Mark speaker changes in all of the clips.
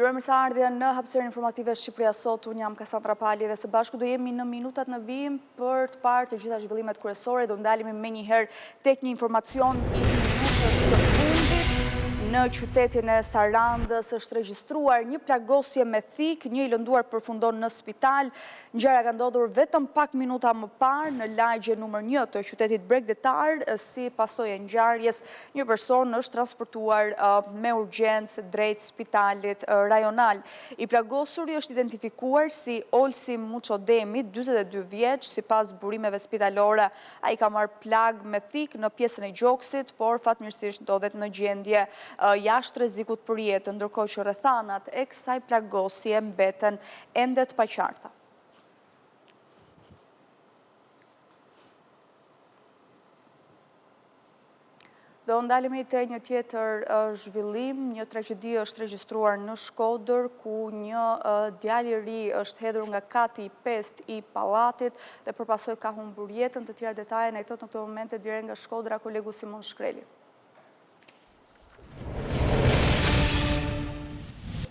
Speaker 1: Falenderoj mirëseardhjen në hapësirën informative Shqipëria Sot. Unë jam Kasandra Pali dhe së bashku do jemi në minutat në vijim për të parë të gjitha zhvillimet kryesore. Do ndalemi menjëherë tek një informacion i minutës së fundit. Në qytetin e Sarandës është regjistruar një plagosje me thik, një i lënduar përfundon në spital. Ngjarja ka ndodhur vetëm pak minuta më parë në lagje numër 1 të qytetit Bregdetar. Si pasojë e ngjarjes, një person është transportuar me urgjencë drejt spitalit rajonal. I plagosuri është identifikuar si Olsi Muçodemi, 42 vjeç. Sipas burimeve spitalore, ai ka marrë plag me thik në pjesën e gjoksit, por fatmirësisht ndodhet në gjendje jashtë rrezikut për jetë, ndërkohë që rrethanat e kësaj plagosje mbeten ende të paqarta. Do ndalemi te një tjetër zhvillim. Një tragedi është regjistruar në Shkodër, ku një djalë i ri është hedhur nga kati i 5 i pallatit dhe përpasoj ka humbur jetën. Të tjera detaje na i thot në këtë moment direkt nga Shkodra kolegu Simon Shkreli.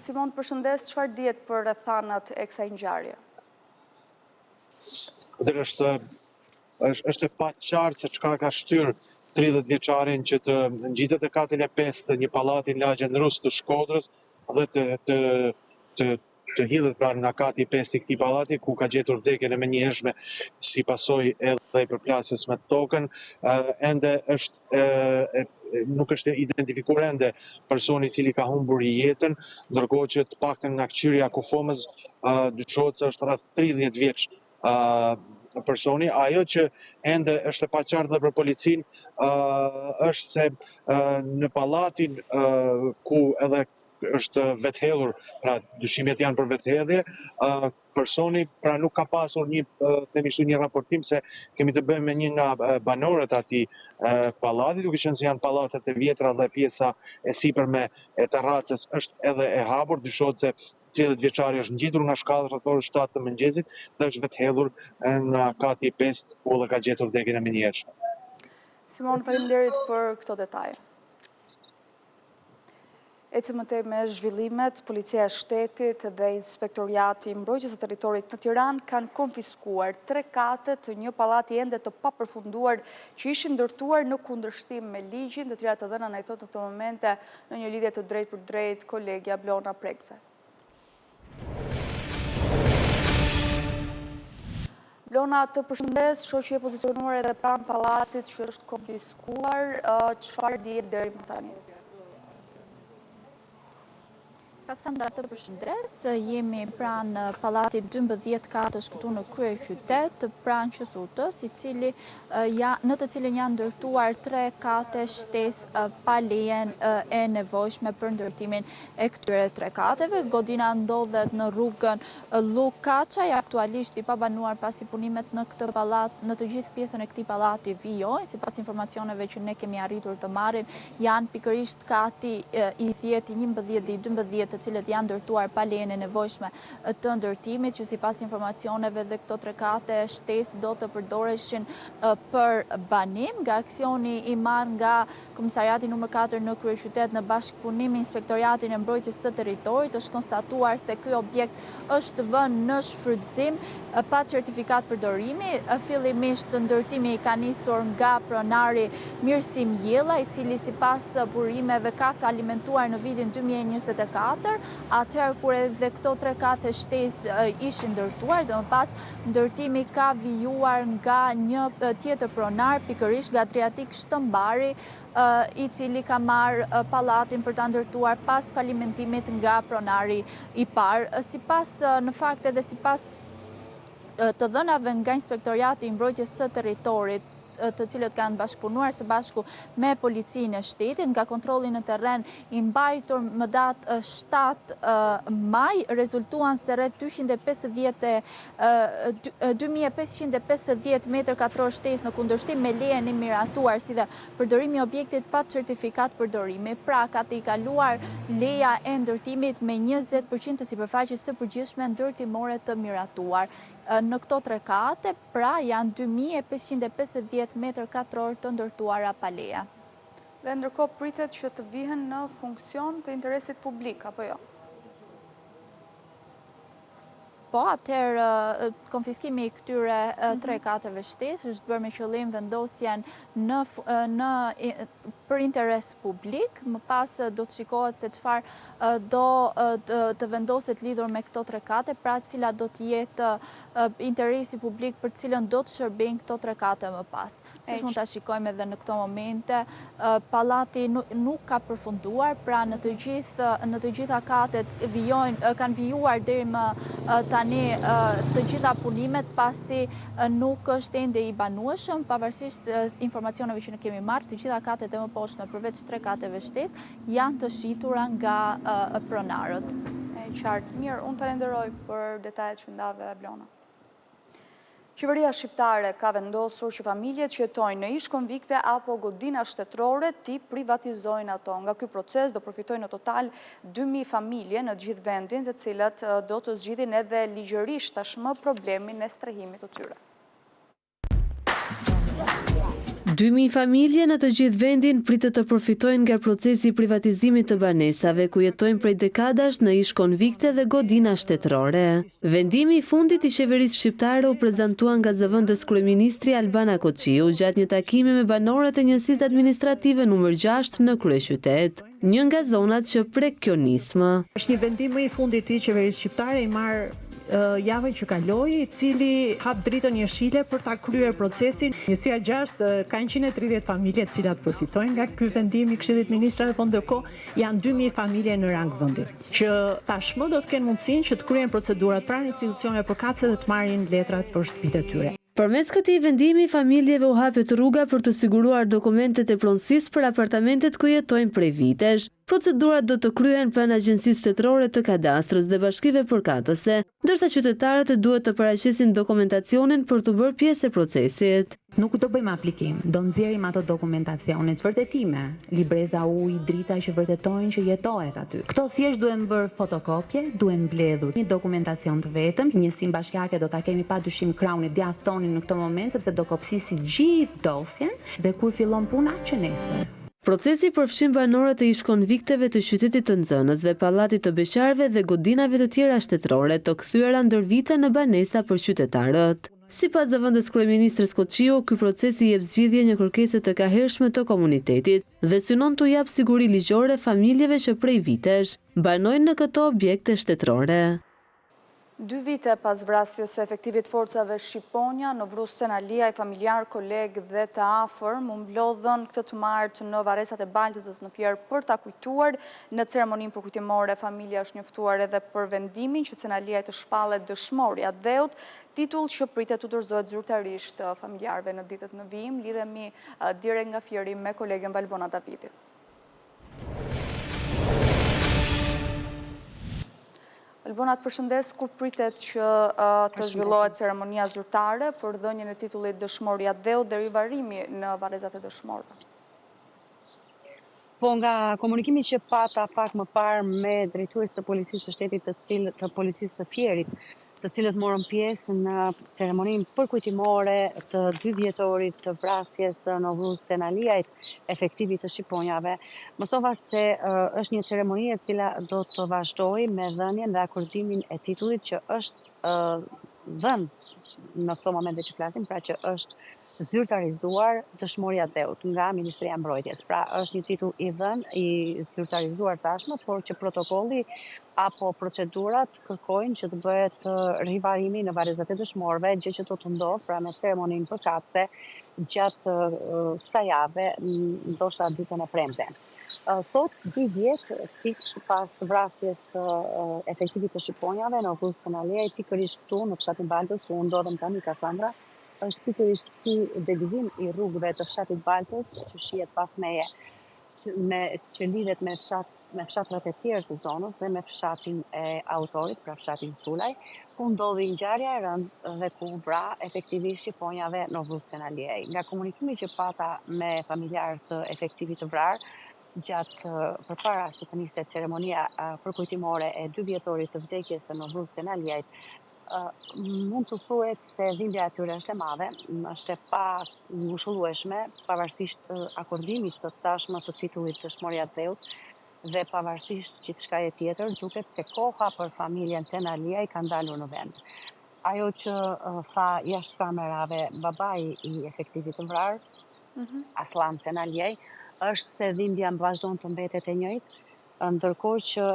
Speaker 1: Simon, përshëndes, çfarë dihet për rrethanat e kësaj ngjarje?
Speaker 2: Është e paqartë se çka ka shtyr 30 vjeçarin që të ngjitet e katin e 5 të një pallati në lagjen rus të Shkodrës dhe të hidhet pra nga kati i 5 i këtij pallati, ku ka gjetur vdekjen e menjëhershme si pasojë edhe përplasjes me tokën. Ende nuk është identifikuar ende personi i cili ka humbur jetën, ndërkohë që të paktën nga kqyrja e kufomës dyshohet se është rreth 30 vjeç personi. Ajo që ende është e paqartë dhe për policinë është se në pallatin ku edhe është vetëhedhur, pra dyshimet janë për vetëhedhje, personi pra nuk ka pasur një raportim se kemi të bëjmë me një nga banorët atij pallati, duke qenë se janë pallatet e vjetra dhe pjesa e sipërme e terracës është edhe e hapur. Dyshohet se 30 vjeçari është ngjitur nga shkallët rreth orës 7 të mëngjesit dhe është vetëhedhur nga kati i 5 ku edhe ka gjetur vdekjen e menjëhershme.
Speaker 1: Simon, faleminderit për këto detaje. Ecim më tej me zhvillimet. Policia e Shtetit dhe Inspektoriati i Mbrojtjes së Territorit në Tiranë kanë konfiskuar 3 kate të një pallati ende të papërfunduar që ishin ndërtuar në kundërshtim me ligjin. Të tjera të dhëna na i thot në këto momente në një lidhje të drejtë për drejtë kolegja Blona Prekse. Blona, të përshëndes, shoqi e pozicionuar edhe pranë pallatit që është konfiskuar, çfarë dihet deri më tani?
Speaker 3: Kasandra, të përshëndes, jemi pranë pallatit 12 katësh këtu në kryeqytet, pranë QSUT-s, në të cilin janë ndërtuar 3 kate shtesë pa lejen e nevojshme për ndërtimin e këtyre 3 kateve. Godina ndodhet në rrugën Lukaçaj, aktualisht i pabanuar pasi punimet në këtë pallat, në të gjithë pjesën e këtij pallati vijojnë. Sipas informacioneve që ne kemi arritur të marrim, janë pikërisht kati i 10, i 11 dhe i 12 të cilët janë ndërtuar pa lejen e nevojshme të ndërtimit, që sipas informacioneve dhe këto 3 kate shtesë do të përdoreshin për banim. Nga aksioni i marrë nga Komisariati numër 4 në kryeqytet në bashkëpunim me Inspektoriatin e Mbrojtjes së Territorit, është konstatuar se ky objekt është vënë në shfrytëzim pa certifikat përdorimi. Fillimisht ndërtimi ka nisur nga pronari Mirësim Jella, i cili sipas burimeve ka falimentuar në vitin 2024. Atëherë kur edhe këto 3 kate shtesë ishin ndërtuar dhe më pas ndërtimi ka vijuar nga një tjetër pronar, pikërisht nga Adriatik Shtëmbari, i cili ka marrë pallatin për ta ndërtuar pas falimentimit nga pronari i parë. Në fakt edhe sipas të dhënave nga Inspektoriati i Mbrojtjes së Territorit, të cilët kanë bashkëpunuar së bashku me policinë e shtetit, nga kontrolli në terren i mbajtur më datë 7 maj, rezultuan se rreth 2550 metër katror shtesë në kundërshtim me lejen e miratuar, si dhe përdorimi i objektit pa certifikat përdorimi. Pra, ka të i kaluar leja e ndërtimit me 20% të sipërfaqes së përgjithshme ndërtimore të miratuar. Në këto 3 kate, pra janë 2550 metër katror të ndërtuara pa leje.
Speaker 1: Dhe ndërkohë pritet që të vihen në funksion të interesit publik, apo jo?
Speaker 3: Po, atëherë konfiskimi i këtyre 3 kateve shtesë është bërë me qëllim vendosjen për interes publik, më pas do të shikohet se çfarë do të vendoset lidhur me këto 3 kate, pra cila do të jetë interesi publik për cilën do të shërbejnë këto 3 kate më pas. Siç mund ta shikojmë edhe në këto momente, pallati nuk ka përfunduar, pra në të gjitha katet kanë vijuar deri më tani të gjitha punimet, pasi nuk është ende i banueshëm, pavarësisht informacioneve që ne kemi marrë, të gjitha katet e mëposhtme përveç 3 kateve shtesë janë të shitura nga pronarët.
Speaker 1: Qartë. Mirë, unë falenderoj për detajet që ndave Blona. Qeveria shqiptare ka vendosur që familjet që jetojnë në ish konvikte apo godina shtetërore ti privatizojnë ato. Nga ky proces do përfitojnë në total 2.000 familje në gjithë vendin, të cilat do të zgjidhin edhe ligjërisht tashmë problemin e strehimit të tyre.
Speaker 4: 2.000 familje në të gjithë vendin pritet të përfitojnë nga procesi i privatizimit të banesave, ku jetojnë prej dekadash në ish konvikte dhe godina shtetërore. Vendimi i fundit i qeverisë shqiptare u prezantua nga zëvendës kryeministri Albana Koçiu gjatë një takimi me banorët e njësisë administrative numër 6 në kryeqytet, një nga zonat që prek kjo nismë.
Speaker 5: Është një vendim më i fundit i qeverisë shqiptare, i marr javën që kaloi, i cili hap dritën jeshile për ta kryer procesin. Njësia 6 ka 130 familje të cilat përfitojnë nga ky vendim i Këshillit Ministrave, por ndërkohë janë 2.000 familje në rang vendi, që tashmë do të kenë mundësinë që të kryejnë procedurat pranë institucioneve përkatëse dhe të marrin letrat për shtëpitë e tyre.
Speaker 4: Përmes këtij vendimi, familjeve u hapet rruga për të siguruar dokumentet e pronësisë për apartamentet ku jetojnë prej vitesh. Procedurat do të kryhen pranë Agjencisë Shtetërore të Kadastrës dhe bashkive përkatëse, ndërsa qytetarët duhet të paraqesin dokumentacionin për të bërë pjesë e procesit.
Speaker 5: Nuk do bëjmë aplikim, do nxjerrim ato dokumentacionet, vërtetime, libreza ujë, drita që vërtetojnë që jetohet aty. Këto thjesht duhen bërë fotokopje, duhen mbledhur një dokumentacion të vetëm. Njësinë bashkiake do ta kemi padyshim kraunit djathtonin në këtë moment, sepse do kopsisi gjithë dosjen dhe kur fillon puna që nesër.
Speaker 4: Procesi përfshin banorët e ish konvikteve të qytetit të Nxënësve, pallatit të beqarëve dhe godinave të tjera shtetërore të kthyera ndër vite në banesa për qytetarët. Sipas zëvendës kryeministres Koçiu, ky proces i jep zgjidhje një kërkese të kahershme të komunitetit dhe synon të jap siguri ligjore familjeve që prej vitesh banojnë në këto objekte shtetërore.
Speaker 1: 2 vite pas vrasjes së efektivit forcave shqiponja, në vrusën Alia i familjar, koleg dhe të afërm u mblodhën këtë të martë në varesat e Baltësës në Fier për ta kujtuar. Në ceremoninë përkujtimore, familja është njoftuar edhe për vendimin që Alia të shpallet dëshmorja dheut, titull që pritet të dorëzohet zyrtarisht familjarëve në ditët në vijim. Lidhemi direkt nga Fieri me kolegen Valbona Davidi. Albona, të përshëndes, kur pritet që të zhvillohet ceremonia zyrtare për dhënien e titullit dëshmorja dheut dhe rivarimi në varrezat e dëshmorëve?
Speaker 6: Po, nga komunikimi që pata pak më parë me drejtues të policisë së shtetit të policisë së Fierit, të cilët morën pjesë në ceremoninë përkujtimore të 2 vjetorit të vrasjes në vrusën Aliajt, efektivit të shqiponjave, mësova se është një ceremoni e cila do të vazhdojë me dhënien dhe akordimin e titullit që është dhënë në këto momente që flasim, pra që është zyrtarizuar dëshmorja dheut nga Ministria e Mbrojtjes. Pra është një titull i dhënë, i zyrtarizuar tashmë, por që protokolli apo procedurat kërkojnë që të bëhet rivarimi në varrezat e dëshmorëve, gjë që do të ndodhë pra me ceremoninë përkatëse gjatë kësaj jave, ndoshta ditën e premte. Sot 2 vjet fiks pas vrasjes efektivit të shqiponjave në vrusën Aliajt, pikërisht këtu në fshatin Baltës, ku ndodhem tani Kasandra, është pikërisht ky degëzim i rrugëve të fshatit Baltës që shihet pas meje, që lidhet me fshatrat e tjerë të zonës dhe me fshatin e autorit, pra fshatin Sulaj, ku ndodhi ngjarja e rëndë dhe ku vra efektivisht shqiponjave në vrusën Aliaj. Nga komunikimi që pata me familjarët të efektivit të vrarë, gjatë përpara se të niste ceremonia përkujtimore e 2 vjetorit të vdekjes në vrusën Aliajt, mund të thuhet se dhimbja e tyre është e madhe, është e pa ngushëllueshme, pavarësisht akordimit të tashmë të titullit dëshmorja dheut, dhe pavarësisht gjithçka tjetër, duket se koha për familjen Cenaliaj ka ndalur në vend. Ajo që tha jashtë kamerave babai i efektivit të vrarë, Aslan Cenaliaj, është se dhimbja vazhdon të mbetet e njëjtë, ndërkohë që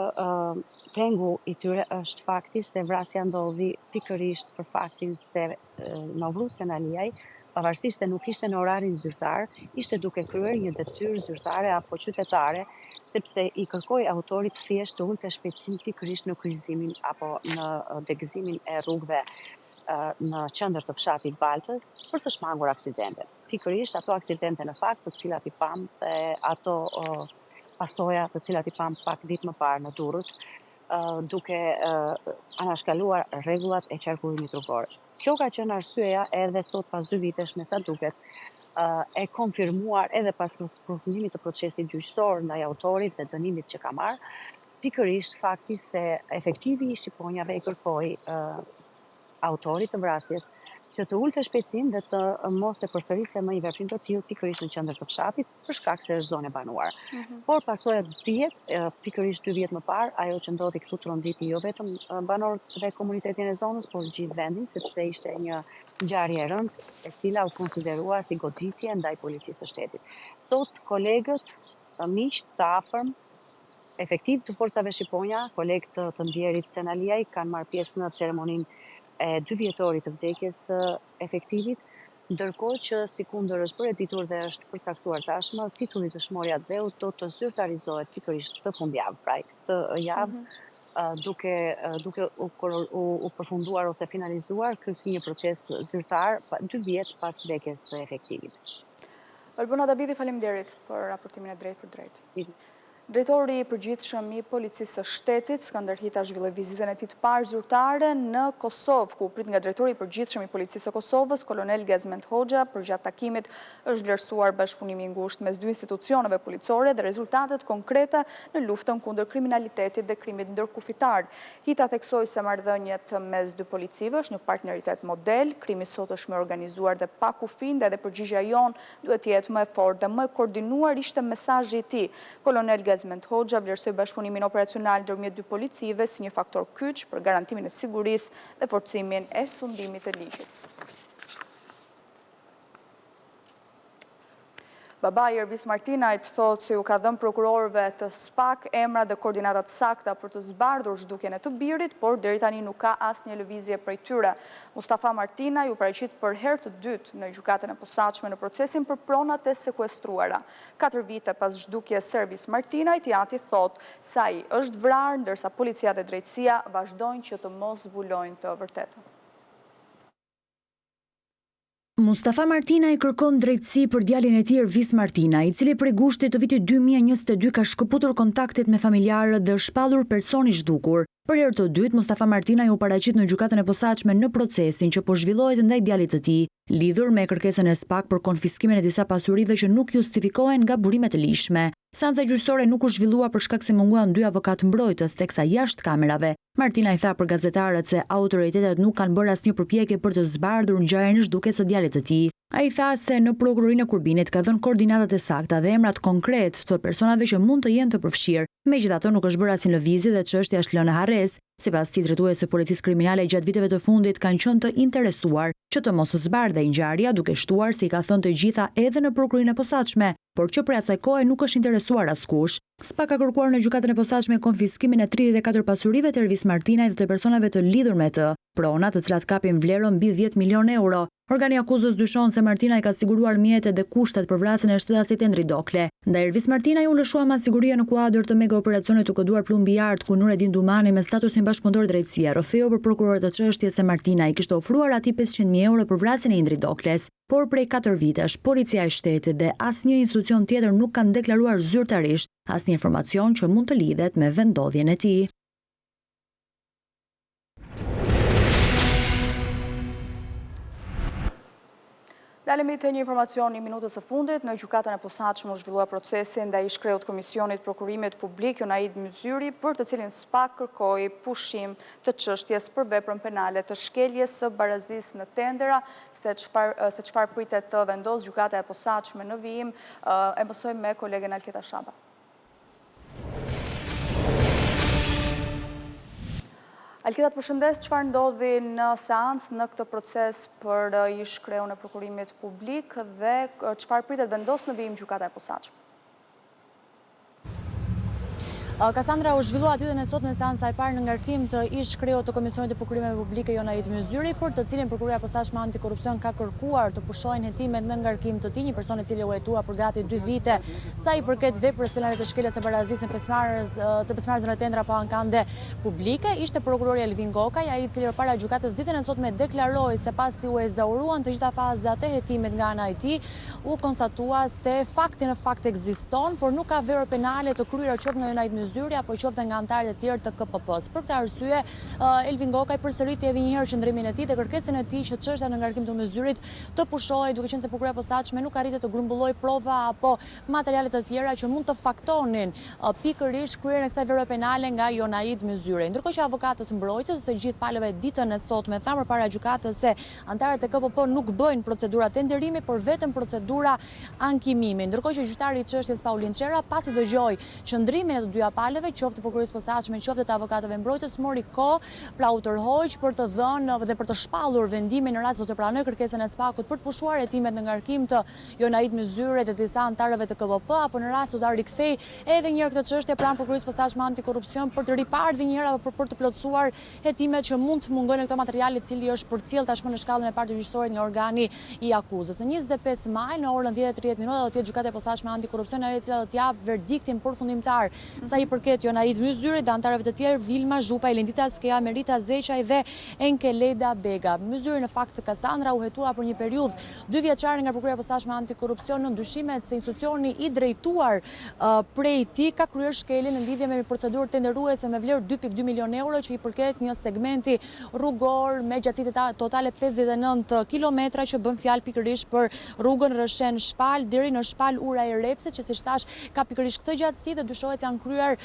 Speaker 6: pengu i tyre është fakti se vrasja ndodhi pikërisht për faktin se Novruz Cenaliaj, pavarësisht se nuk ishte në orarin zyrtar, ishte duke kryer një detyrë zyrtare apo qytetare, sepse i kërkoi autorit thjesht të ulte shpejtësinë pikërisht në kryqëzimin apo në degëzimin e rrugëve në qendër të fshatit Baltës për të shmangur aksidente. Pikërisht ato aksidente në fakt të cilat i pam dhe ato pasoja të cilat i pam pak ditë më parë në Durrës, duke anashkaluar rregullat e qarkullimit rrugor. Kjo ka qenë arsyeja edhe sot pas 2 vitesh me sa duket, e konfirmuar edhe pas përfundimit të procesit gjyqësor ndaj autorit dhe dënimit që ka marrë, pikërisht fakti se efektivi i shqiponjave i kërkoi autorit të vrasjes që të ulte shpejtësinë dhe të mos e përsëriste më një veprim të tillë pikërisht në qendër të fshatit për shkak se është zonë e banuar. Por pasoja dihet pikërisht 2 vjet më parë, ajo që ndodhi këtu tronditi jo vetëm banorët dhe komunitetin e zonës, por gjithë vendin, sepse ishte një ngjarje e rëndë e cila u konsiderua si goditje ndaj policisë së shtetit. Sot kolegët, miqtë të afërm, efektiv të forcave shqiponja, kolegët të ndjerit Cenaliaj kanë marrë pjesë në ceremoninë e 2 vjetorit të vdekjes efektivit, ndërkohë që sikundër është bërë ditur dhe është përcaktuar tashmë, titulli dëshmoria dheut do të zyrtarizohet pikërisht të fundjavë, pra këtë javë, duke u përfunduar ose finalizuar ky si një proces zyrtar 2 vjet pas vdekjes së efektivit.
Speaker 1: Albona Dabidi, faleminderit për raportimin e drejtë për drejtë. Drejtori i përgjithshëm i Policisë së Shtetit, Skënder Hita, zhvilloi vizitën e tij të parë zyrtare në Kosovë, ku prit nga drejtori i përgjithshëm i Policisë së Kosovës, kolonel Gezment Hoxha. Përgjatë takimit është vlerësuar bashkëpunimi i ngushtë mes 2 institucioneve policore dhe rezultatet konkrete në luftën kundër kriminalitetit dhe krimit ndërkufitar. Hita theksoi se marrëdhëniet mes 2 policive është një partneritet model, krimi sot është më organizuar dhe pa kufi, dhe përgjigjja jonë duhet të jetë më e fortë dhe më e koordinuar, ishte mesazhi i tij. Kolonel Gezment Hoxha vlerësoi bashkëpunimin operacional ndërmjet 2 policive si një faktor kyç për garantimin e sigurisë dhe forcimin e sundimit të ligjit. Babai Ervis Martinajt thotë se u ka dhënë prokurorëve të SPAK emra dhe koordinatat sakta për të zbardhur zhdukjen e të birit, por deri tani nuk ka asnjë lëvizje prej tyre. Mustafa Martinaj u paraqit për herë të dytë në gjykatën e posaçme në procesin për pronat e sekuestruara. 4 vite pas zhdukjes së Ervis Martinajt, Jati thotë se ai është vrarë, ndërsa policia dhe drejtësia vazhdojnë që të mos zbulojnë të vërtetën.
Speaker 7: Mustafa Martinaj kërkon drejtësi për djalin e tij Ervis Martinaj, i cili prej gushtit të vitit 2022 ka shkëputur kontaktet me familjarët dhe shpallur person i zhdukur. Për herë të dytë, Mustafa Martinaj u paraqit në gjykatën e posaçme në procesin që po zhvillohet ndaj djalit të tij, lidhur me kërkesën e SPAK për konfiskimin e disa pasurive që nuk justifikohen nga burimet e lishme. Seanca gjyqësore nuk u zhvillua për shkak se munguan 2 avokatë mbrojtës, teksa jashtë kamerave. Martinaj tha për gazetarët se autoritetet nuk kanë bërë asnjë përpjekje për të zbardhur ngjarjen e zhdukjes së djalit të tij. Ai tha se në prokurorinë e Kurbinit ka dhënë koordinatat e sakta dhe emrat konkret të personave që mund të jenë të përfshirë. Megjithatë, nuk është bërë asnjë lëvizje dhe çështja është lënë harres. Sipas tij, drejtues së policisë kriminale gjatë viteve të fundit kanë qenë të interesuar që të mos zbardhej ngjarja, duke shtuar se i ka thënë të gjitha edhe në prokurorinë e posaçme, por që për asaj kohe nuk është interesuar askush. SPAK ka kërkuar në gjykatën e posaçme konfiskimin e 34 pasurive të Ervis Martinaj dhe të personave të lidhur me të, prona të cilat kapin vlerën mbi 10 milion euro. Organi akuzës dyshon se Martinaj ka siguruar mjetet dhe kushtet për vrasjen e shtetasit Endri Dokle. Ndaj Ervis Martinaj u lëshua masiguria në kuadër të mega operacionit të koduar plumbi i art, ku Nuredin Dumani me statusin bashkëpunëtor drejtësia rrëfeu për prokurorët të çështjes se Martinaj kishte ofruar atij 500.000 euro për vrasjen e Endri Dokles. Por prej 4 vitesh, policia e shtetit dhe asnjë institucion tjetër nuk kanë deklaruar zyrtarisht asnjë informacion që mund të lidhet me vendodhjen e tij.
Speaker 1: Dalemi të një informacion një minutës së fundit. Në gjykatën e posaçme u zhvillua procesi ndaj shkreut Komisionit Prokurimit Publik Jonaid Myzyri, për të cilin SPAK kërkoi pushim të çështjes për veprën penale të shkeljes së barazisë në tendera, se çfarë pritet të vendosë gjykata e posaçme në vijim. E mësojmë me kolegen Alketa Shaba. Alketa, të përshëndes, çfarë ndodhi në seancë në këtë proces për ish kreun e prokurimit publik dhe çfarë pritet vendos në vijim gjykata e posaçme?
Speaker 8: Kasandra, u zhvillua ditën e sotme seanca e parë në ngarkim të ish kreut të Komisionit të Prokurimeve Publike Jonaid Myzyri, për të cilin Prokuria e Posaçme Antikorrupsion ka kërkuar të pushohen hetimet në ngarkim të tij, një person i cili u hetua për gati 2 vite sa i përket veprës penale të shkeljes së barazisë të pjesëmarrësve në tendra pa ankande publike. Ishte prokurori Elvin Gokaj, ai i cili përpara gjykatës ditën e sotme deklaroi se pasi u ezauruan të gjitha fazat e hetimet nga ana e tij, u konstatua se fakti në fakt ekziston, por nuk ka verë penale të kryera qoftë nga Jonaid Myzyri apo qoftë nga anëtarët e tjerë të KPP-s. Për këtë arsye, Elvin Gokaj përsëriti edhe një herë qëndrimin e tij dhe kërkesën e tij që çështja në ngarkim të Myzyrit të pushohej, duke qenë se Prokuria e Posaçme nuk arritet të grumbullojë prova apo materiale të tjera që mund të faktonin pikërisht kryerjen e kësaj vere penale nga Jonaid Myzyri. Ndërkohë që avokatët mbrojtës të gjithë palëve ditën e sotme thanë përpara gjykatës se anëtarët e KPP nuk bëjnë procedura tenderimi, por vetëm procedura ankimimi. Ndërkohë që gjyqtari i çështjes Paulin Çera, pasi dëgjoi qëndrimin e të dyja palëve, qoftë të prokurisë posaçme, qoftë të avokatëve mbrojtës, mori kohë pra u tërhoq për të dhënë dhe për të shpallur vendimin në rast do të pranojë kërkesën e SPAK-ut për të pushuar hetimet në ngarkim të Jonaid Myzyri dhe disa anëtarëve të KPP, apo në rast do ta rikthej edhe një herë këtë çështje pranë prokurisë posaçme antikorrupsion për të riparë edhe një herë apo për të plotësuar hetimet që mund të mungojnë në këtë material i cili është përcjell tashmë në shkallën e parë të gjyqësorit nga organi i akuzës. Në 25 maj në orën 10:30 do të jetë gjykata e posaçme antikorrupsion, ajo e cila do të jap verdiktin përfundimtar sa i përket Jonaid Myzyri dhe anëtarëve të tjerë Vilma Zhupa, Elendita Skeja, Merita Zeqaj dhe Enkeleda Bega. Myzyri në fakt Kasandra u hetua për një periudhë 2 vjeçare nga Prokuria e Posaçme Antikorrupsion në ndyshimet se institucioni i drejtuar prej tij ka kryer shkelje në lidhje me procedurë tenderuese me vlerë 2.2 milion euro që i përket një segmenti rrugor me gjatësi totale 59 kilometra që bën fjalë pikërisht për rrugën Rëshen-Shpal deri në Shpal Ura e Repse, që siç thash ka pikërisht këtë gjatësi dhe dyshohet se janë kryer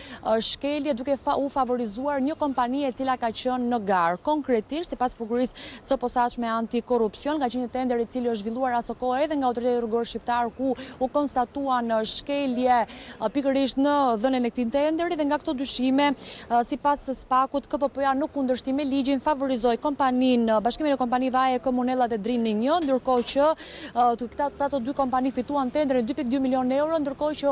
Speaker 8: shkelje duke u favorizuar një kompani e cila ka qenë në garë. Konkretisht, sipas prokurisë së posaçme antikorrupsion, ka qenë një tender i cili është zhvilluar aso kohë edhe nga Autoriteti Rrugor Shqiptar, ku u konstatuan shkelje pikërisht në dhënien e këtij tenderi dhe nga këto dyshime, sipas SPAK-ut, KPP-ja në kundërshtim me ligjin favorizoi kompaninë, bashkimin e kompanive AE Komunella dhe Drini 1, ndërkohë që ato dy kompani fituan tenderin 2.2 milion euro, ndërkohë që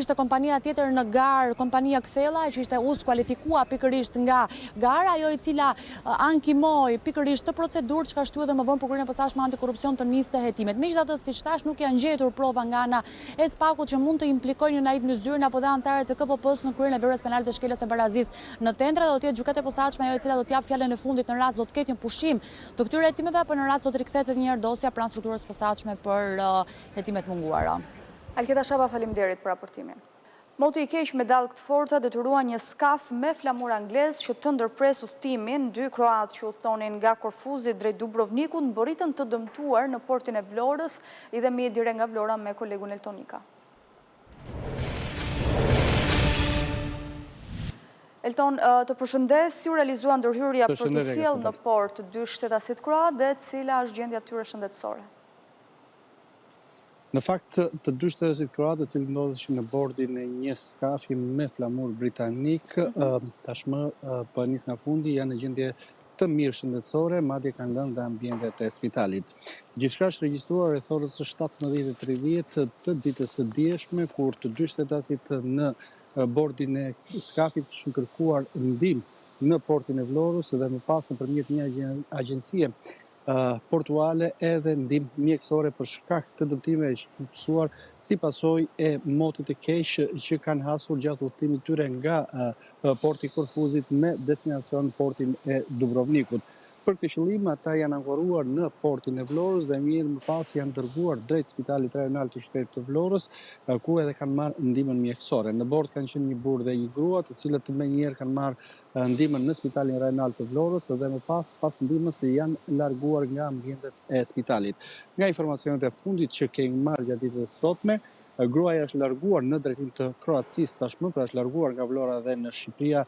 Speaker 8: ishte kompania tjetër në garë, kompania Kthella, që ishte u skualifikua pikërisht nga gara, ajo i cila ankimoi pikërisht të procedurë që ka shtyr dhe më vonë Prokuria e Posaçme Antikorrupsion të niste hetimet. Megjithatë, siç thash, nuk janë gjetur prova nga ana e SPAK-ut që mund të implikojnë Jonaid Myzyrin apo dhe anëtarët e KPP-s në kryerjen e verës penale të shkeljes së barazisë në tendra. Do të jetë gjykata e posaçme ajo e cila do të jap fjalën e fundit në rast do të ketë një pushim të këtyre hetimeve apo në rast do të rikthehet edhe një herë dosja pranë strukturës posaçme për hetimet munguara.
Speaker 1: Alketa Shaba, faleminderit për raportimin. Moti i keq me dallë të forta detyruan një skaf me flamur anglez që të ndërpres udhëtimin. 2 kroatë që udhëtonin nga Korfuzi drejt Dubrovnikut mbërritën të dëmtuar në portin e Vlorës. Idhemi dire nga Vlora me kolegun Eltonika. Elton, të përshëndes, si u realizua ndërhyrja për të sjellë në port 2 shtetasit kroatë dhe cila është gjendja tyre shëndetësore?
Speaker 9: Në fakt, të 2 shtetasit kroatë, të cilë ndodheshin në bordin e një skafi me flamur britanik, tashmë për nis nga fundi janë në gjendje të mirë shëndetësore, madje kanë lënë dhe ambientet e spitalit. Gjithçka është regjistruar rreth orës 17:30 të ditës së dieshme, kur të 2 shtetasit në bordin e skafit kishin kërkuar ndihmë në portin e Vlorës dhe më pas nëpërmjet një agjencie portuale edhe ndihmë mjekësore për shkak të dëmtimeve që mësuar si pasojë e motit të keq që kanë hasur gjatë udhëtimit tyre nga porti i Korfuzit me destinacion portin e Dubrovnikut. Për këtë qëllim, ata janë ankoruar në portin e Vlorës dhe më pas janë dërguar drejt Spitalit Rajonal të qytetit të Vlorës, ku edhe kanë marrë ndihmën mjekësore. Në bord kanë qenë një burrë dhe një grua, të cilët menjëherë kanë marrë ndihmën në Spitalin Rajonal të Vlorës dhe më pas ndihmës janë larguar nga ambientet e spitalit. Nga informacionet e fundit që kemi marrë gjatë ditës së sotme, gruaja është larguar në drejtim të Kroacisë tashmë, pra është larguar nga Vlora dhe në Shqipëria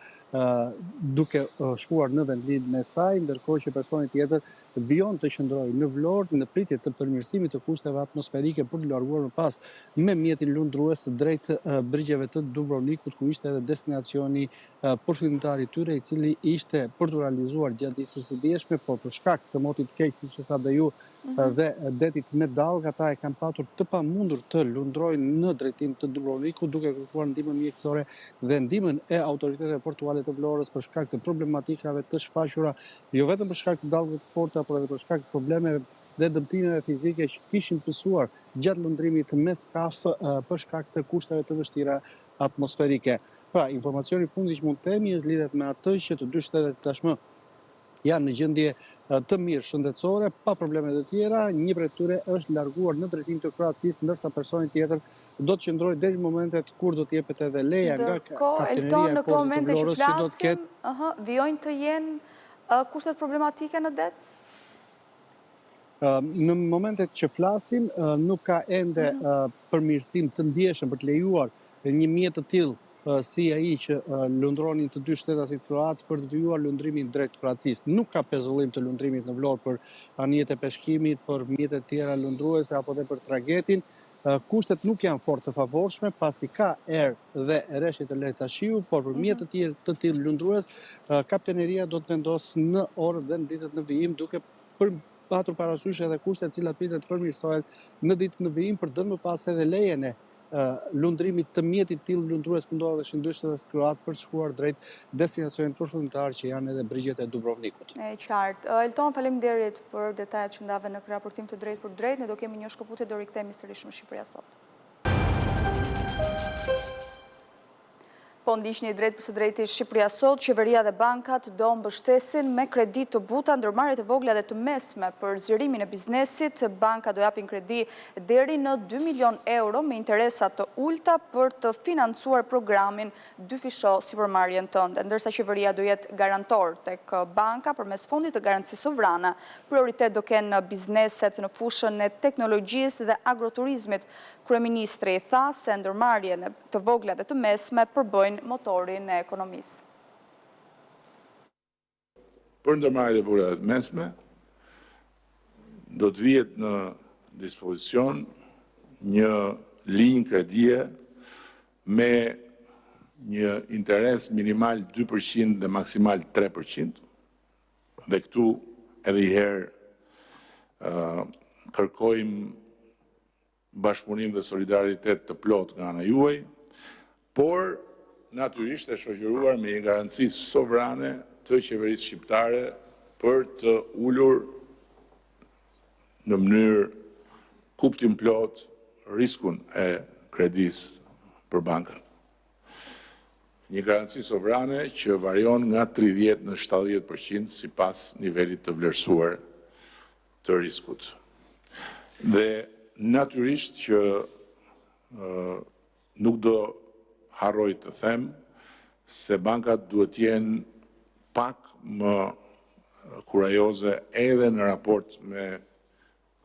Speaker 9: duke shkuar në vendlindjen e saj, ndërkohë që personi tjetër vijon të qëndrojë në Vlorë në pritje të përmirësimit të kushteve atmosferike për të larguar më pas me mjetin lundrues drejt brigjeve të Dubrovnikut, ku ishte edhe destinacioni përfundimtar i tyre, i cili ishte për të realizuar gjatë ditës së dieshme, por për shkak të motit keq, siç e tha dhe ju, dhe detit me dallgë, ata e kanë patur të pamundur të lundrojnë në drejtim të Dubrovnikut, duke kërkuar ndihmën mjekësore dhe ndihmën e autoriteteve portuale të Vlorës për shkak të problematikave të shfaqura, jo vetëm për shkak të dallgëve të forta, por edhe për shkak të problemeve dhe dëmtimeve fizike që kishin pësuar gjatë lundrimit me skaf për shkak të kushteve të vështira atmosferike. Pra, informacioni fundi që mund të themi është lidhet me atë që të dy shtetet tashmë janë në gjendje të mirë shëndetësore, pa probleme të tjera, një prej tyre është larguar në drejtim të Kroacisë, ndërsa personi tjetër do të qëndrojë deri në momentet kur do të jepet edhe leja nga kapteneria e portit të Vlorës që do të ketë
Speaker 1: vijojnë të jenë kushtet problematike në det?
Speaker 9: Në momentet që flasim, nuk ka ende përmirësim të ndjeshëm për të lejuar një mjet të tillë si ai që lundronin të dy shtetasit kroat për të vijuar lundrimin drejt Kroacisë. Nuk ka pezullim të lundrimit në Vlorë për anijet e peshkimit, për mjetet tjera lundruese apo dhe për tragetin. Kushtet nuk janë fort të favorshme, pasi ka erë dhe rreshje të lehta shiu, por për mjet të tillë lundrues, kapteneria do të vendosë në orët dhe në ditët në vijim, duke patur parasysh edhe kushtet cilat pritet përmirësohen në ditët në vijim, për dënë më pas edhe lejen e lundrimit të mjetit tillë lundrues që ndodheshin dy shtetet kroat për të shkuar drejt destinacionit përfundimtar që janë edhe brigjet e Dubrovnikut.
Speaker 1: E qartë. Elton, faleminderit për detajet që ndave në këtë raportim të drejt për drejt. Ne do kemi një shkëputje, do rikthehemi sërish në Shqipëria sot. Po ndiqni drejt për së drejti Shqipëria sot, qeveria dhe bankat do mbështesin me kredit të buta ndërmarrjet e vogla dhe të mesme për zgjerimin e biznesit. Banka do japin kredi deri në 2 milion euro me interesat të ulta për të financuar programin dyfisho sipërmarrjen tënde, ndërsa qeveria do jetë garantor tek banka përmes fondit të garancisë sovrane. Prioritet do kenë bizneset në fushën e teknologjisë dhe agroturizmit. Kryeministri tha se ndërmarrjen të vogla dhe të mesme përbëjnë motorin e ekonomisë.
Speaker 10: Për ndërmarrjet e vogla dhe të mesme, do të vihet në dispozicion një linjë kredie me një interes minimal 2% dhe maksimal 3%, dhe këtu edhe i herë kërkojmë bashkëpunim dhe solidaritet të plot nga ana juaj, por natyrisht e shoqëruar me një garanci sovrane të qeverisë shqiptare për të ulur në mënyrë kuptim plot riskun e kredisë për bankat. Një garanci sovrane që varion nga 30 në 70% sipas nivelit të vlerësuar të riskut. Dhe natyrisht që nuk do harroj të them se bankat duhet jenë pak më kurajoze edhe në raport me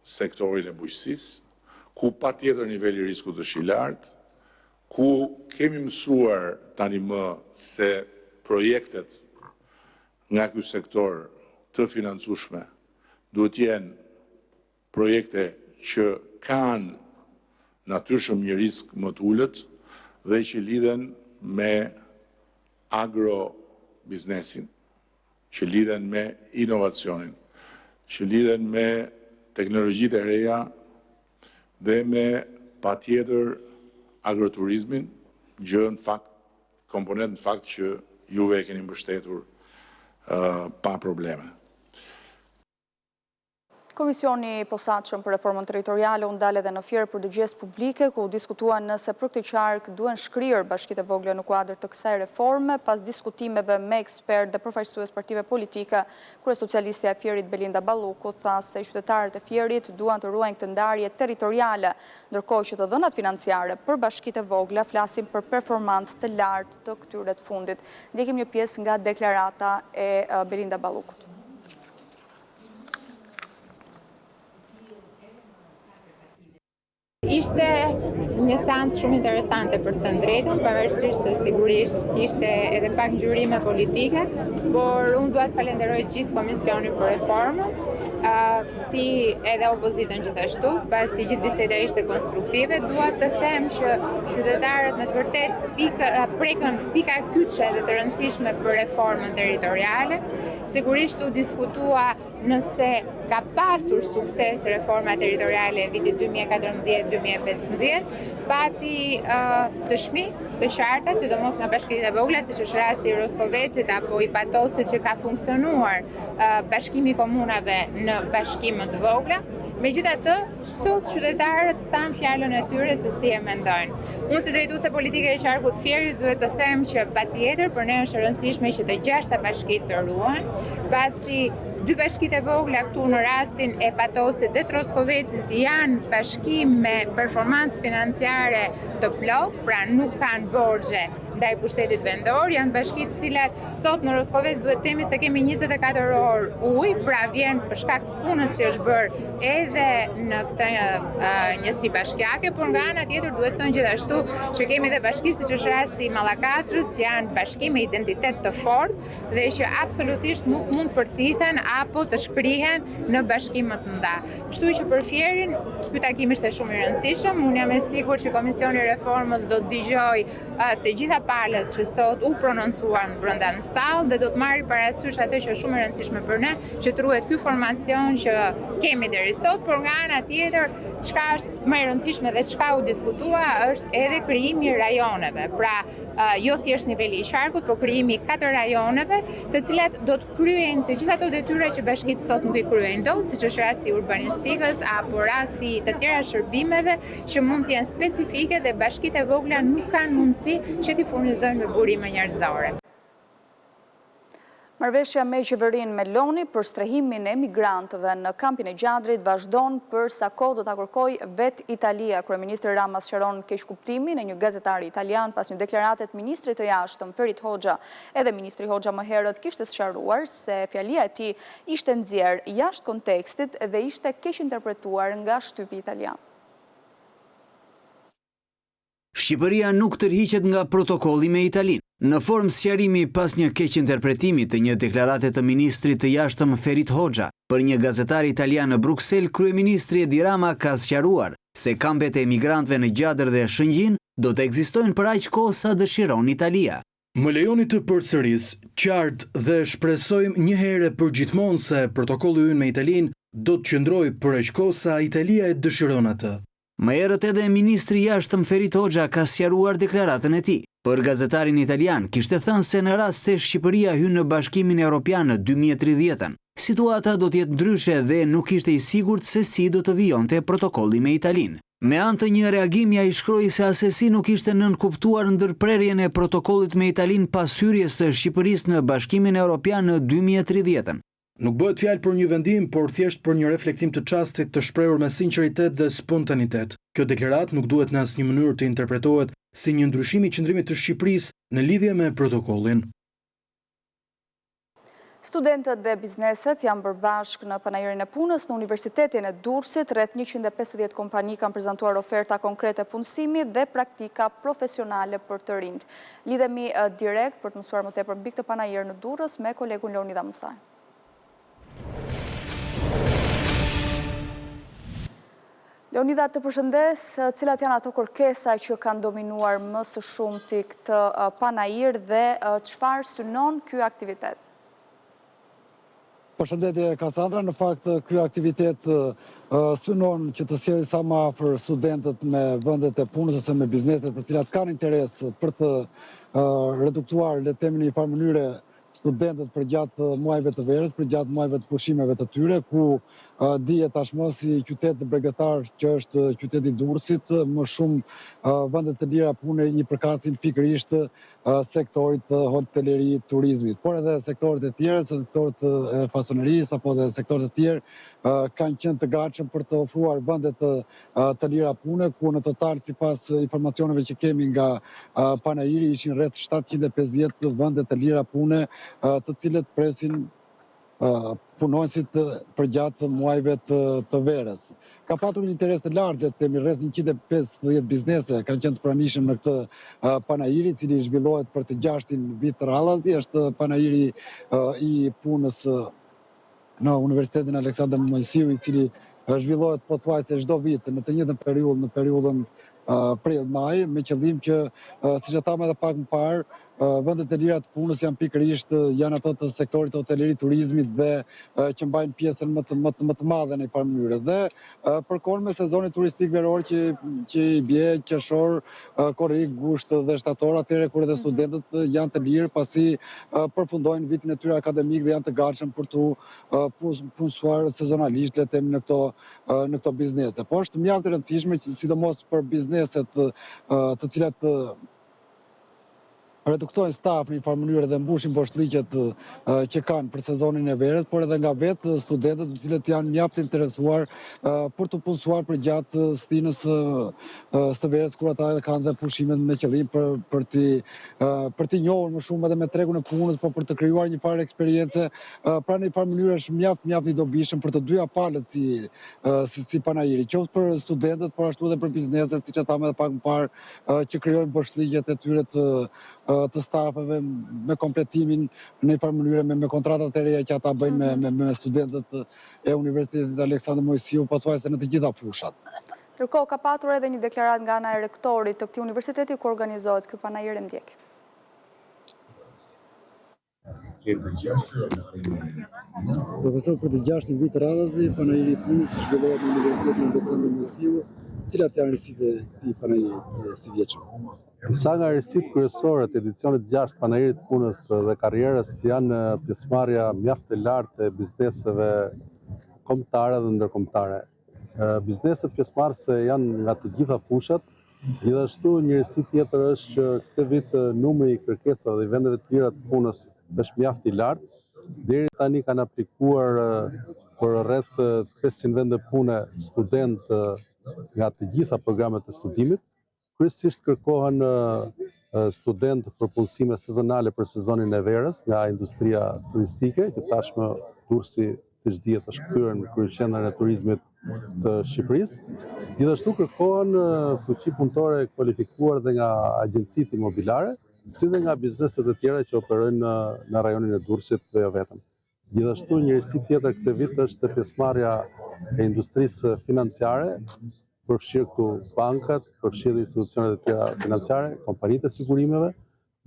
Speaker 10: sektorin e bujqësisë, ku patjetër niveli i riskut është i lartë, ku kemi mësuar tani më se projektet nga ky sektor të financueshme duhet jenë projekte që kanë natyrshëm një risk më të ulët dhe që lidhen me agrobiznesin, që lidhen me inovacionin, që lidhen me teknologjitë e reja dhe me patjetër agroturizmin, gjë në fakt, komponent në fakt që juve e keni mbështetur pa probleme.
Speaker 1: Komisioni posaçëm për reformën territoriale u ndal edhe në Fier për dëgjes publike, ku diskutuan nëse për këtë qark duhen shkrirë bashkitë e vogla në kuadër të kësaj reforme, pas diskutimeve me ekspert dhe përfaqësues partive politike. Kryesocialistja e Fierit Belinda Balluku tha se qytetarët e Fierit duan të ruajnë këtë ndarje territoriale, ndërkohë që të dhënat financiare për bashkitë e vogla flasin për performancë të lartë të këtyre të fundit. Ndjekim një pjesë nga deklarata e Belinda Ballukut.
Speaker 11: Ishte një seancë shumë interesante për të drejtën, pavarësisht se sigurisht ishte edhe pak ngjyrime politike, por unë dua të falenderoj gjithë komisionin për reformën si edhe opozitën gjithashtu, pasi gjithë biseda ishte konstruktive, dua të them që qytetarët me të vërtet prekën pika kyçe dhe të rëndësishme për reformën territoriale. Sigurisht u diskutua nëse ka pasur sukses reforma territoriale e vitit 2014-2015, pati dëshmi të qarta, sidomos nga bashkitë e vogla, siç është rasti i Roskovecit apo i Patosit që ka funksionuar bashkimi i komunave në bashkime të vogla. Megjithatë, sot qytetarët thanë fjalën e tyre se si e mendojnë. Unë si drejtuese politike e Qarkut Fierit duhet të them që patjetër për ne është e rëndësishme që të gjashta bashkitë të ruhen, pasi dy bashkitë e vogla këtu në rastin e Patosit dhe Troskovecit janë bashkim me performancë financiare të plot, pra nuk kanë borxhe ndaj pushtetit vendor, janë bashkitë të cilat sot në Roskovec duhet themi se kemi 24 orë ujë, pra vjen për shkak të punës që është bërë edhe në këtë njësi bashkiake, por nga ana tjetër duhet thënë gjithashtu që kemi edhe bashkitë siç është rasti i Mallakastrës, që janë bashkim me identitet të fortë dhe që absolutisht nuk mund përthithen apo të shkrihen në bashkime të nda. Kështu që për Fierin, ky takim ishte shumë i rëndësishëm. Unë jam e sigurt që Komisioni i Reformës do të dëgjojë të gjitha palët që sot u prononcuan brenda në sallë dhe do të marrë parasysh atë që është shumë e rëndësishme për ne, që të ruhet ky formacion që kemi deri sot, por nga ana tjetër, çka është më e rëndësishme dhe çka u diskutua është edhe krijimi i rajoneve. Pra, jo thjesht niveli i Qarkut, por krijimi i 4 rajoneve, të cilat do të kryejnë të gjitha ato detyra që bashkitë sot nuk i kryejnë dot, siç është rasti i urbanistikës apo rasti të tjera shërbimeve që mund të jenë specifike dhe bashkitë e vogla nuk kanë mundësi që t'i furnizojnë me burime njerëzore.
Speaker 1: Marrëveshja me qeverinë Meloni për strehimin e migrantëve në kampin e Gjadrit vazhdon për sa kohë do ta kërkojë vet Italia. Kryeministri Rama sqaron keqkuptimin e një gazetari italian pas një deklarate të ministrit të jashtëm Ferit Hoxha. Edhe ministri Hoxha më herët kishte sqaruar se fjalia e tij ishte nxjerrë jashtë kontekstit dhe ishte keq interpretuar nga shtypi italian.
Speaker 12: Shqipëria nuk tërhiqet nga protokolli me Italinë. Në formë sqarimi pas një keq interpretimi të një deklarate të ministrit të jashtëm Ferit Hoxha për një gazetar italian në Bruksel, kryeministri Edi Rama ka sqaruar se kampet e emigrantëve në Gjadër dhe Shëngjin do të ekzistojnë për aq kohë sa dëshiron Italia.
Speaker 13: Më lejoni të përsëris qartë dhe shpresojmë një herë për gjithmonë se protokolli ynë me Italinë do të qëndrojë për aq kohë sa Italia e dëshiron atë.
Speaker 12: Më herët edhe ministri i jashtëm Ferit Hoxha ka sqaruar deklaratën e tij. Për gazetarin italian kishte thënë se në rast se Shqipëria hyn në Bashkimin Evropian në 2030-ën, situata do të jetë ndryshe dhe nuk ishte i sigurt se si do të vijonte protokolli me Italinë. Me anë të një reagimi ai shkroi se asesi nuk ishte nënkuptuar ndërprerjen e protokollit me Italinë pas hyrjes së Shqipërisë në Bashkimin Evropian në 2030-ën.
Speaker 13: Nuk bëhet fjalë për një vendim, por thjesht për një reflektim të çastit të shprehur me sinqeritet dhe spontanitet. Kjo deklaratë nuk duhet në asnjë mënyrë të interpretohet si një ndryshim i qëndrimit të Shqipërisë në lidhje me protokollin.
Speaker 1: Studentët dhe bizneset janë bërë bashkë në panajirin e punës në Universitetin e Durrësit. Rreth 150 kompani kanë prezantuar oferta konkrete punësimi dhe praktika profesionale për të rinjt. Lidhemi direkt për të mësuar më tepër mbi këtë panajir në Durrës me kolegun Leonida Musaj. Leonida, të përshëndes, cilat janë ato kërkesa që kanë dominuar më së shumti këtë panajir dhe çfarë synon ky aktivitet?
Speaker 14: Përshëndetje Kassandra, në fakt ky aktivitet synon që të sjellë sa më afër studentët me vendet e punës ose me bizneset të cilat kanë interes për të reduktuar, le të themi në një farë mënyrë, studentët për gjatë muajve të verës, për gjatë muajve të pushimeve të tyre, ku dihet tashmë si qytet bregdetar që është qyteti i Durrësit, më shumë vendet të lira pune i përkasin pikërisht sektorit të hotelëri, turizmit, por edhe sektorët e tjerë, sektorët e fasonerisë apo edhe sektorët e tjerë kanë qenë të gatshëm për të ofruar vende të lira pune, ku në total sipas informacioneve që kemi nga panajiri ishin rreth 750 vende të lira pune, të cilët presin punonësit për gjatë muajve të verës. Ka patur një interes të lartë, temi rreth 150 biznese kanë qenë të pranishëm në këtë panajiri, cili zhvillohet për të 6 vit radhazi, është panajiri i punës në Universitetin Aleksandër Mojsiu, i cili zhvillohet pothuajse çdo vit në të njëjtën periudhë, në periudhën prill-maj, me qëllim që, siç e thamë edhe pak më parë, vendet e lira të punës janë ato të sektorit të hotelërisë, turizmit dhe që mbajnë pjesën më të madhe në farë mënyrë. Dhe përkohën me sezonin turistik veror që i bie qershor, korrik, gusht dhe shtator, atëherë kur edhe studentët janë të lirë pasi përfundojnë vitin e tyre akademik dhe janë të gatshëm për të punësuar sezonalisht, le të themi, në këto biznese. Po është mjaft e rëndësishme, sidomos për bizneset të cilat reduktojnë staf në një farë mënyrë dhe mbushin poshtrigjet që kanë për sezonin e verës, por edhe nga vetë studentët të cilët janë mjaft interesuar për të punësuar për gjatë stinës së verës, kur ata kanë dhe pushimet me qëllim për të njohur më shumë edhe me tregun e punës, por për të krijuar një farë eksperiencë, pra në një farë mënyrë është mjaft i dobishëm për të dyja palët si panajiri, qoftë për studentët, por ashtu edhe për bizneset, siç e thamë edhe pak më parë, që krijojnë poshtrigjet e tyre të stafeve me kompletimin në një farë mënyrë me kontratat e reja që ata bëjnë me studentët e Universitetit Aleksandër Mojsiu, pothuajse në të gjitha fushat.
Speaker 1: Ndërkohë, ka patur edhe një deklarat nga ana e rektorit të këtij universiteti ku organizohet ky panajir e ndjek.
Speaker 14: Profesor, për të 6 vit radhazi, panajiri i punës zhvillohet në Universitetin Aleksandër Mojsiu. Cilat janë rëndësitë e këtij panajiri si vjeçëm?
Speaker 9: Disa nga rëndësitë kryesore të edicionit 6 panajirit punës dhe karrierës janë pjesëmarrja mjaft e lartë e bizneseve kombëtare dhe ndërkombëtare. Bizneset pjesëmarrëse janë nga të gjitha fushat. Gjithashtu një rëndësi tjetër është që këtë vit numri i kërkesave dhe vendeve të tjera të punës është mjaft i lartë. Deri tani kanë aplikuar për rreth 500 vende pune studentë nga të gjitha programet e studimit. Kryesisht kërkohen studentë për punësime sezonale për sezonin e verës nga industria turistike, që tashmë Durrësi, siç dihet, është kthyer në kryeqendrën e turizmit të Shqipërisë. Gjithashtu kërkohen fuqi punëtore kualifikuar dhe nga agjencitë imobiliare, si dhe nga bizneset e tjera që operojnë në rajonin e Durrësit dhe jo vetëm. Gjithashtu një rëndësi tjetër këtë vit është pjesëmarrja e industrisë financiare, përfshirë këtu bankat, përfshirë institucionet e tjera financiare, kompanitë e sigurimeve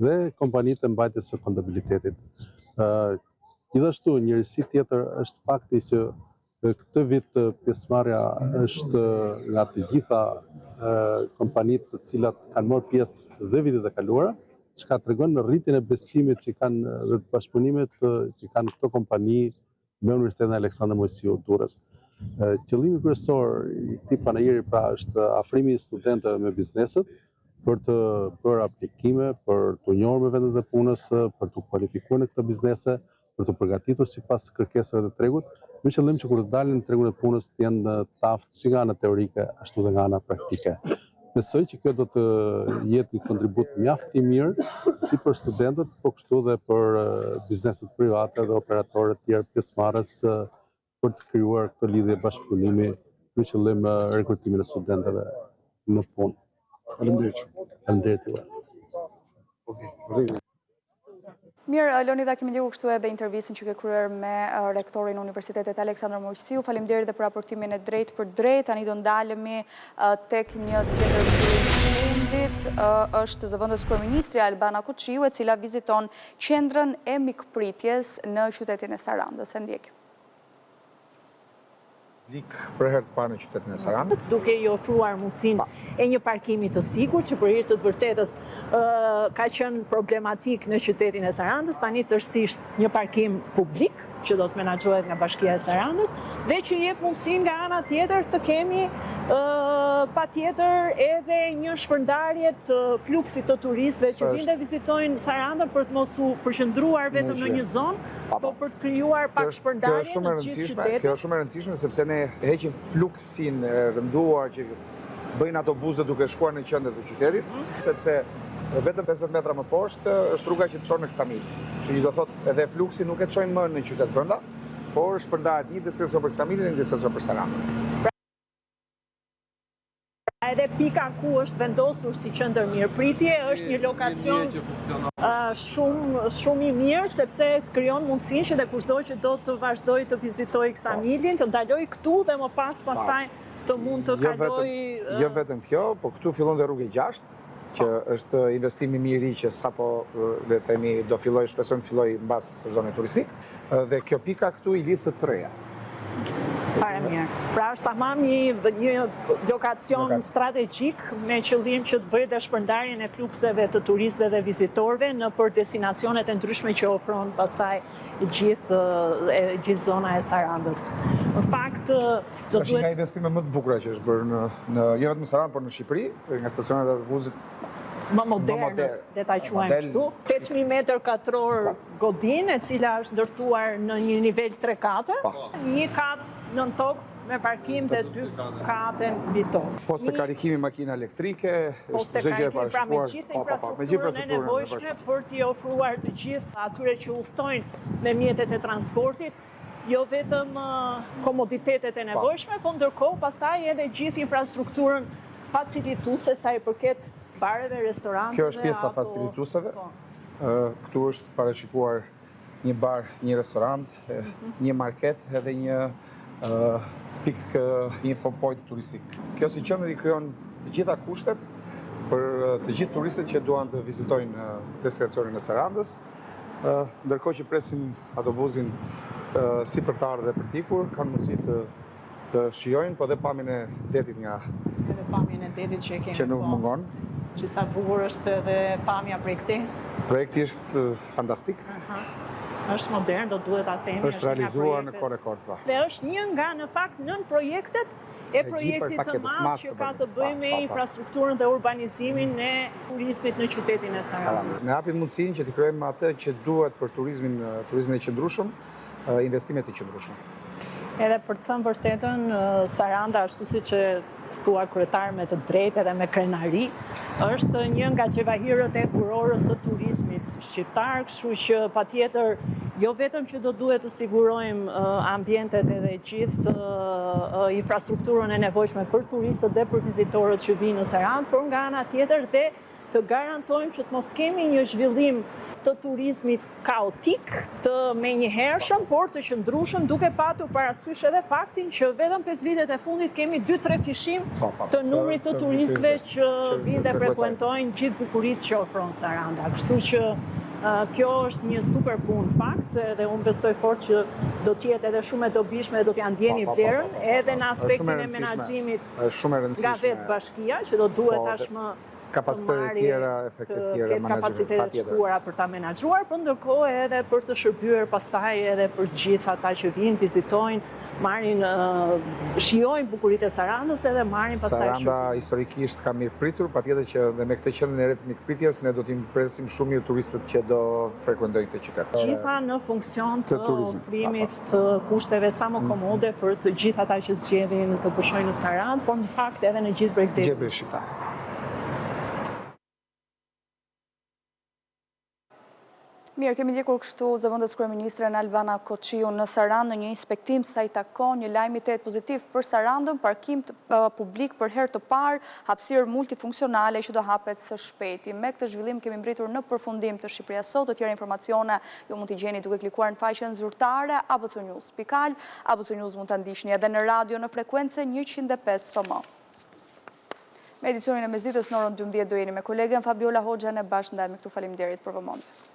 Speaker 9: dhe kompanitë e mbajtjes së kontabilitetit. Gjithashtu, një rëndësi tjetër është fakti që këtë vit pjesëmarrja është nga të gjitha kompanitë të cilat kanë marrë pjesë dhe vitet e kaluara, çka tregon në rritjen e besimit që kanë dhe të bashkëpunimit që kanë këto kompani me Universitetin Aleksandër Mojsiu Durrës. Qëllimi kryesor i këtij panajiri pra është afrimi i studentëve me bizneset për të bërë aplikime, për të njohur me vendet e punës, për të kualifikuar në këto biznese, për të përgatitur sipas kërkesave të tregut, me qëllim që kur të dalin në tregun e punës të jenë të aftë si nga ana teorike ashtu dhe nga ana praktike. Besoj që kjo do të jetë një kontribut mjaft i mirë si për studentët, po kështu dhe për bizneset private dhe operatorët tjerë pjesëmarrës për të krijuar këtë lidhje bashkëpunimi me qëllim rekrutimin e studentëve në punë.
Speaker 14: Faleminderit.
Speaker 9: Faleminderit.
Speaker 1: Mirë, Leonida, kemi ndjekur kështu edhe intervistën që ke kryer me rektorin e Universitetit Aleksandër Mojsiu. Faleminderit edhe për raportimin e drejtë për drejtë. Tani do ndalemi tek një tjetër fundit, është zëvendës kryeministri Albana Kurçiu, e cila viziton qendrën e mikpritjes në qytetin e Sarandës. E ndjek.
Speaker 15: Për herë të parë në qytetin e Sarandës,
Speaker 5: duke i ofruar mundësinë e një parkimi të sigurt, që për hir të vërtetës ka qenë problematik në qytetin e Sarandës, tani tërësisht një parkim publik që do të menaxhohet nga Bashkia e Sarandës, dhe që jep mundësinë nga ana tjetër të kemi patjetër edhe një shpërndarje të fluksit të turistëve që vinë dhe vizitojnë Sarandën për të mos u përqendruar vetëm në një zonë, por për të krijuar pak shpërndarje në gjithë qytetin.
Speaker 15: Kjo është shumë e rëndësishme sepse ne heqim fluksin e rënduar që bëjnë ato buzët duke shkuar në qendër të qytetit, sepse vetëm 50 metra më poshtë është rruga që të çon në Ksamil. Që do thotë edhe fluksi nuk e çojnë më në qytet brenda, por shpërndahet një diskresion për Ksamilin dhe një diskresion për Sarandën.
Speaker 5: edhe pika ku është vendosur si qendër mirëpritje është një lokacion shumë i mirë, sepse të krijon mundësinë që dhe kushdo që do të vazhdojë të vizitojë familjen, të ndalojë këtu dhe më pastaj të mund të kalojë.
Speaker 15: Jo vetëm kjo, po këtu fillon dhe rrugë 6, që është investimi mirë i që sapo le të themi do filloj, shpresojmë të filloj mbas sezonit turistik, dhe kjo pika këtu i lidh të treja.
Speaker 5: Fare mirë. Pra është tamam një lokacion strategjik me qëllim që të bëjë dhe shpërndarjen e flukseve të turistëve dhe vizitorëve në për destinacionet e ndryshme që ofron pastaj gjithë zona e Sarandës. Në fakt,
Speaker 15: është nga investime më të bukura që është bërë në jo vetëm në Sarandë, por në Shqipëri, nga stacionet e autobusit
Speaker 5: më modern, le ta quajmë kështu. 8.000 metër katror godinë, e cila është ndërtuar në një nivel 3 kate, një kat nën tokë me parkim dhe 2 kate mbi tokë.
Speaker 15: Post të karikimi makina elektrike,
Speaker 5: post të karikimi, pra me gjithë infrastrukturën e nevojshme për t'i ofruar të gjithë atyre që udhtojnë me mjetet e transportit, jo vetëm komoditetet e nevojshme, po ndërkohë pastaj edhe gjithë infrastrukturën facilituese sa i përket bareve, restoranteve.
Speaker 15: Kjo është pjesa facilituseve. Këtu është parashikuar një bar, një restorant, një market edhe një infopoint turistik. Kjo si qendër i krijon të gjitha kushtet për të gjithë turistët që duan të vizitojnë destinacionin e Sarandës, ndërkohë që presin autobusin si për të ardhur dhe për të ikur, kanë mundësi të shijojnë, po dhe pamjen e detit nga
Speaker 5: edhe pamjen e detit
Speaker 15: që nuk mungon.
Speaker 5: Që sa bukur është edhe pamja prej këtij.
Speaker 15: Projekti është fantastik.
Speaker 5: Është modern, do duhet ta themi.
Speaker 15: Është realizuar në kohë rekord.
Speaker 5: Dhe është një nga në fakt nën projektet e projektit të madh që ka të bëjë me infrastrukturën dhe urbanizimin e turizmit në qytetin e Sarandës.
Speaker 15: Ne japim mundësinë që të krijojmë atë që duhet për turizmin e qëndrueshëm, investimet e qëndrueshme.
Speaker 5: Edhe për të thënë vërtetën, Saranda, ashtu si që thua kryetar me të drejtë edhe me krenari, është një nga gjevahirët e kurorës të turizmit shqiptar, kështu që patjetër jo vetëm që do duhet të sigurojmë ambientet edhe gjithë infrastrukturën e nevojshme për turistët dhe për vizitorët që vinë në Sarandë, por nga ana tjetër dhe të garantojmë që të mos kemi një zhvillim të turizmit kaotik, të menjëhershëm, por të qëndrueshëm, duke patur parasysh edhe faktin që vetëm 5 vitet e fundit kemi 2-3 fishim të numrit të turistëve që vinë dhe frekuentojnë gjithë bukuritë që ofron Saranda. Kështu që kjo është një super punë fakt, dhe unë besoj fort që do t'jetë edhe shumë e dobishme dhe do t'ja ndjeni vlerën, edhe në aspektin e menaxhimit nga vetë bashkia, që do duhet tashmë
Speaker 15: kapacitetet tjera, efektet tjera,
Speaker 5: kapacitetet shtuara për ta menaxhuar, por ndërkohë edhe për të shërbyer pastaj edhe për gjithë ata që vinë, vizitojnë, marrin, shijojnë bukuritë e Sarandës edhe marrin pastaj.
Speaker 15: Saranda historikisht ka mirëpritur, patjetër që dhe me këtë qendrën e re të mirëpritjes ne do t'i presim shumë mirë turistët që do frekuentojnë këtë qytet.
Speaker 5: Gjitha në funksion të ofrimit të kushteve sa më komode për të gjithë ata që zgjedhin të pushojnë në Sarandë, por në fakt edhe në gjithë bregdetin
Speaker 15: shqiptar.
Speaker 1: Mirë, kemi ndjekur kështu zëvendës kryeministren Albana Koçiu në Sarandë në një inspektim sa i takon një lajmitet pozitiv për Sarandën, parkim publik për herë të parë, hapësirë multifunksionale që do hapet së shpejti. Me këtë zhvillim kemi mbritur në përfundim të Shqipëria Sot, të tjera informacione ju mund t'i gjeni duke klikuar në faqen zyrtare abcnews.al, ABC News mund të ndihni edhe në radio në frekuencë 105 FM. Me edicionin e mesditës në orën 12 do jeni me kolegen Fabiola Hoxha, ne bashkë ndajmë këtu, faleminderit për vëmendje.